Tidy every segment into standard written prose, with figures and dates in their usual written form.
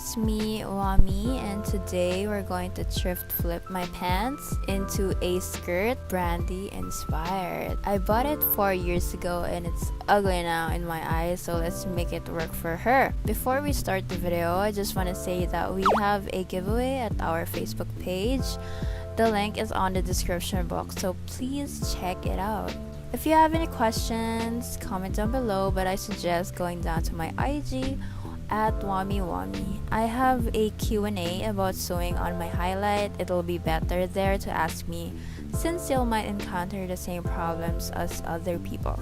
it's me, Wami, and today we're going to thrift flip my pants into a skirt, brandy inspired. I bought it 4 years ago and it's ugly now in my eyes, so let's make it work for her. Before we start the video, I just want to say that we have a giveaway at our Facebook page. The link is on the description box, so please check it out. If you have any questions, comment down below, but I suggest going down to my IG at WamiWami. I have a Q&A about sewing on my highlight. It'll be better there to ask me, since you might encounter the same problems as other people.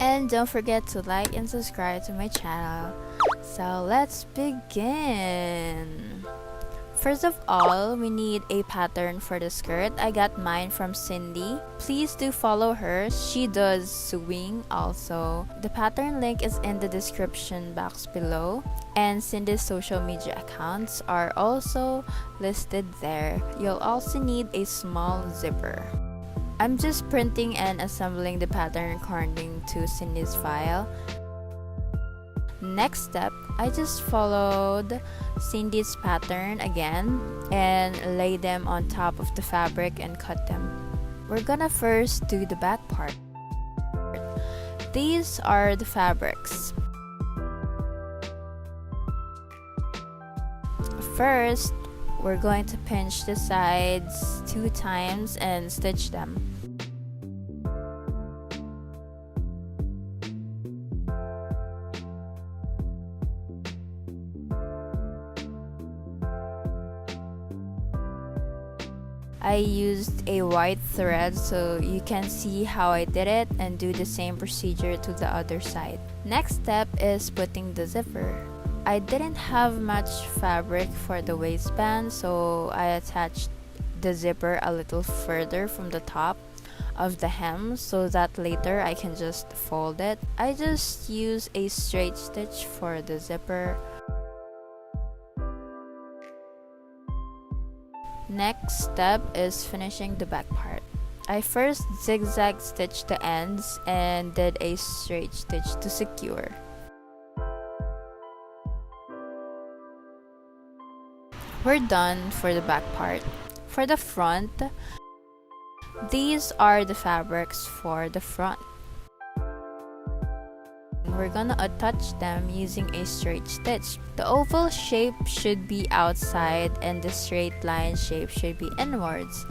And don't forget to like and subscribe to my channel. So let's begin. First of all, we need a pattern for the skirt. I got mine from Cindy. Please do follow her. She does sewing also. The pattern link is in the description box below, and Cindy's social media accounts are also listed there. You'll also need a small zipper. I'm just printing and assembling the pattern according to Cindy's file. Next step, I just followed Cindy's pattern again and lay them on top of the fabric and cut them. We're gonna first do the back part. These are the fabrics. First, we're going to pinch the sides 2 times and stitch them. I used a white thread so you can see how I did it, and do the same procedure to the other side. Next step is putting the zipper. I didn't have much fabric for the waistband, so I attached the zipper a little further from the top of the hem so that later I can just fold it. I just use a straight stitch for the zipper. Next step is finishing the back part. I first zigzag stitched the ends and did a straight stitch to secure. We're done for the back part. For the front, these are the fabrics for the front. We're gonna attach them using a straight stitch. The oval shape should be outside and the straight line shape should be inwards.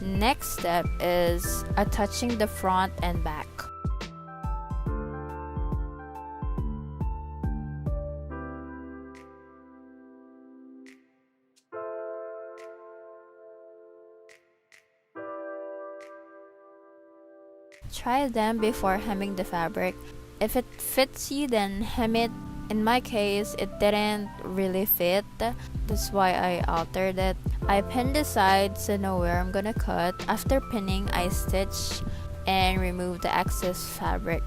Next step is attaching the front and back. Try them before hemming the fabric. If it fits you, then hem it. In my case, it didn't really fit. That's why I altered it. I pinned the sides to know where I'm gonna cut. After pinning, I stitch and remove the excess fabric.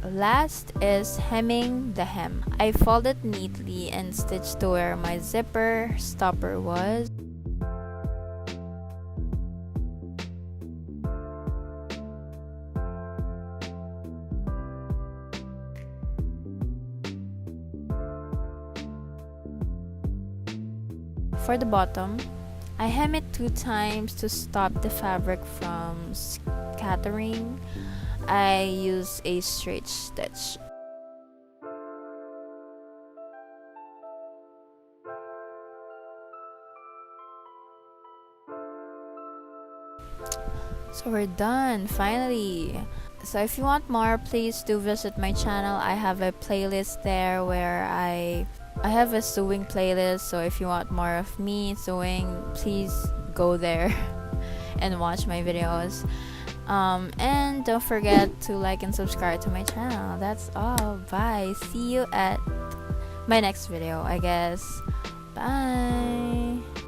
Last is hemming the hem. I fold it neatly and stitch to where my zipper stopper was. For the bottom, I hem it 2 times to stop the fabric from scattering. I use a straight stitch. So we're done, finally. So if you want more, please do visit my channel. I have a playlist there where I have a sewing playlist, so if you want more of me sewing, please go there and watch my videos. And don't forget to like and subscribe to my channel. That's all. Bye. See you at my next video, I guess. Bye.